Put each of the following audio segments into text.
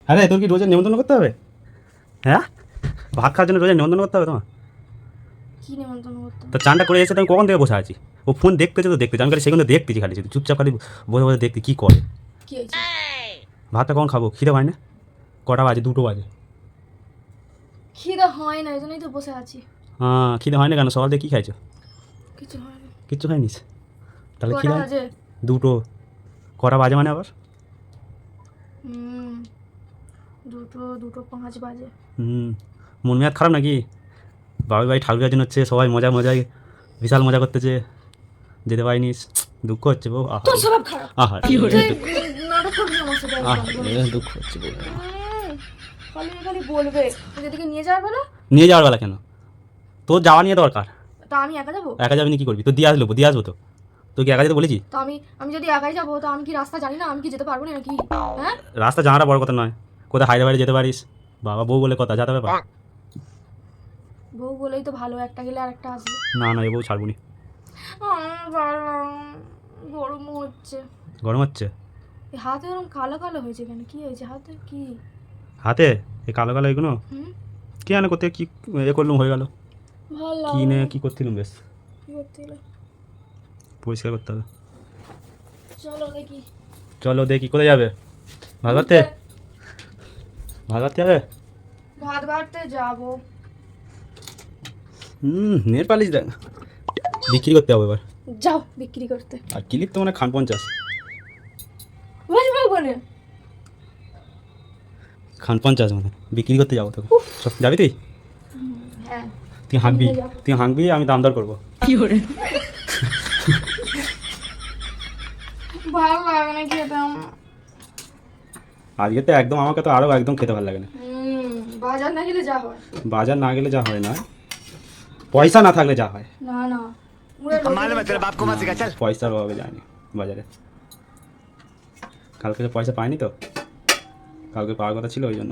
আরে তোর কি রোজের নেমন্তন্ন করতে হবে? হ্যাঁ, ভাত খাওয়ার জন্য রোজের নেমন্তন্ন করতে হবে তোমার? কি নেমন্তন্ন করতে হবে? তো চানটা করে এসে তো আমি কখন থেকে বসে আছি। ও ফোন দেখতেছে তো দেখতেছি, আমি খালি সেখানে দেখতেছি, খালি শুধু চুপচাপ খালি বসে বসে দেখতে কী করে। কি হয়েছে? ভাতটা কখন খাবো? খিদে হয় না? কটা বাজে? 2টো বাজে। খিদে হয় না, এই জন্যই তো বসে আছি। হ্যাঁ, খিদে হয় না কেন? সকাল থেকে কী খাইছো? কিছু হয় না। কিচ্ছু খাইনিস? তাহলে কটা খিদে হয়? বাজে? 2টো। কটা বাজে মানে আবার? 2:05 বাজে। মন মেয়াদ খারাপ নাকি? বাবুই ভাই ঠাকুর গাজন হচ্ছে, সবাই মজায় বিশাল মজা করতেছে, যেতে পারিনিস, দুঃখ হচ্ছে বউ। আহা তোর স্বভাব খারাপ। আহা তুই নাটক করবি না আমার সাথে একদম। দুঃখ হচ্ছে বউ। খালি খালি বলবে যেদিকে নিয়ে যাওয়ার বেলা। নিয়ে যাওয়ার বেলা কেন? তোর যাওয়া নিয়ে দরকার। তা আমি একা যাবো? একা যাবি না কি করবি? তো দিয়ে আসবো তো। তুই কি একা যেতে বলেছি? তো আমি যদি একাই যাবো তো আমি কি রাস্তা জানি না? আমি কি যেতে পারবো না নাকি? হ্যাঁ, রাস্তা জানাটা বড় কথা নয়, কোথায় হায়দ্রাবাদে যেতে পারিস। বাবা বউ বলে কথা, যাতে ব্যাপার। বউ বলেই তো ভালো, একটা গেলে আর একটা আসবে। না এ বউ ছাড়বুনি। গরম হচ্ছে। গরম হচ্ছে? এই হাতে ওরকম কালো কালো হয়েছে কেন? কি হয়েছে হাতে? কি হাতে এই কালো কালো এগুলো হুম কি আনে করতে, কি এ করলুম হয়ে গেল। ভালো কি নে কি করছিলুম, বেশ কি করতে এলো? পরিষ্কার করতে হবে। চলো দেখি। চলো দেখি, কোথায় যাবে? ভাত ভাততে যাবে? ভাত বাড়তে যাবো। নেট পালিশ দেখ, বিক্রি করতে হবে এবার। যাও বিক্রি করতে। আর ক্লিপ তো মানে খান 50। বুঝবে বলে খান 50 মানে বিক্রি করতে যাবো তোকে। সব যাবি তুই? হ্যাঁ তুই হাঁকবি, নিয়ে যাবো। তুই হাঁকবি, আমি দাম দর করবো। ভালো লাগে না খেতে আমার। আজকে তো একদম, আমাকে তো আরও একদম খেতে ভালো লাগে না। বাজার না গেলে যা হয়। বাজার না গেলে যা হয় না, পয়সা না থাকলে যা হয়। না না পুরো পয়সার অভাবে যায়নি বাজারে। কালকে তো পয়সা পাইনি তো, কালকে পাওয়ার কথা ছিল, ওই জন্য।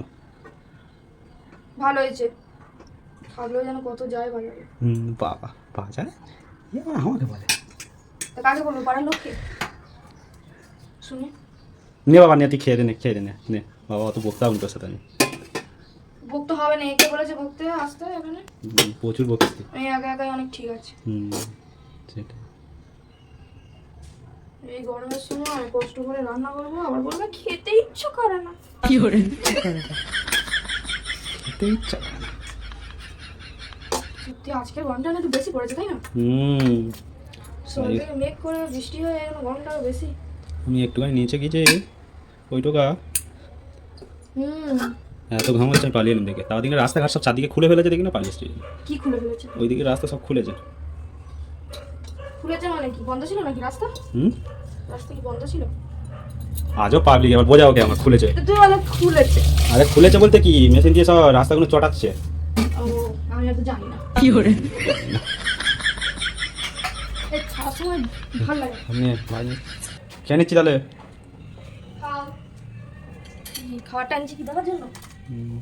ভালো হয়েছে। খাগলেও যেন কত যায় বাজারে। বাবা বাজারে এবার আমাকে বলে। তা কাকে বলবো? পাড়ার লোককে শুনে। নে বাবা নে, তুই খেয়ে দে নে বাবা, অত বকতে হবে না তোর সাথে আমি। ভক্ত হবে না, একে বলেছে ভক্তে আসতে এখানে। প্রচুর বকতে। আমি একা একাই অনেক ঠিক আছে। সেটা এই গরমের সময় কষ্ট করে রান্না করবো, আবার বলবে খেতে ইচ্ছা করে না। খেতে ইচ্ছা করে না। সত্যি আজকের গরমটা না একটু বেশি পড়েছে, তাই না? সকাল থেকে মেঘ করে বৃষ্টি হয়ে এখন গরমটা বেশি। আমি একটুখানি নিচে গিয়েছি ওই টোকা, হুম এত ঘাম হচ্ছে, আমি পালিয়ে এলাম দেখে। তার দিকে রাস্তাঘাট সব চারদিকে খুলে ফেলেছে, দেখি না পালিয়ে এসেছি। কি খুলে ফেলেছে? ওইদিকে রাস্তা সব খুলেছে। খুলেছে মানে কি বন্ধ ছিল নাকি রাস্তা? হুম, রাস্তা কি বন্ধ ছিল? আজও পাবলিক, এবার বোঝাও কে আমার খুলেছে। তো তুই বলে খুলেছে। আরে খুলেছে বলতে কি, মেশিন দিয়ে সব রাস্তাগুলো চটাচ্ছে। ও আমি তো জানি না। এই খাওয়ার সময় ভালো লাগে। আমি খেয়ে নিচ্ছি তাহলে। খাওয়াটা আনছি কি দেওয়ার জন্য? হুম।